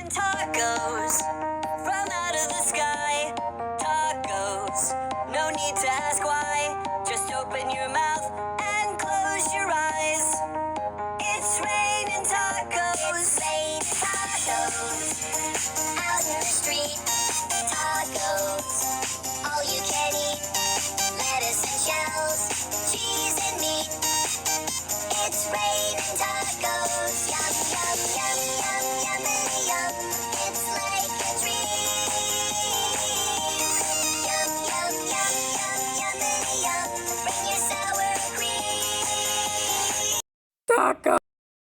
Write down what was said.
raining tacos from out of the sky. Tacos, no need to ask why. Just open your mouth and close your eyes. It's raining tacos. It's raining tacos out in the street. Tacos, all you can eat. Lettuce and shells, cheese and meat. It's raining tacos. Yum, yum, yum, yum, yummity yum. It's like a dream. Yum, yum, yum, yum, yummity yum. Bring your sour cream. Taco.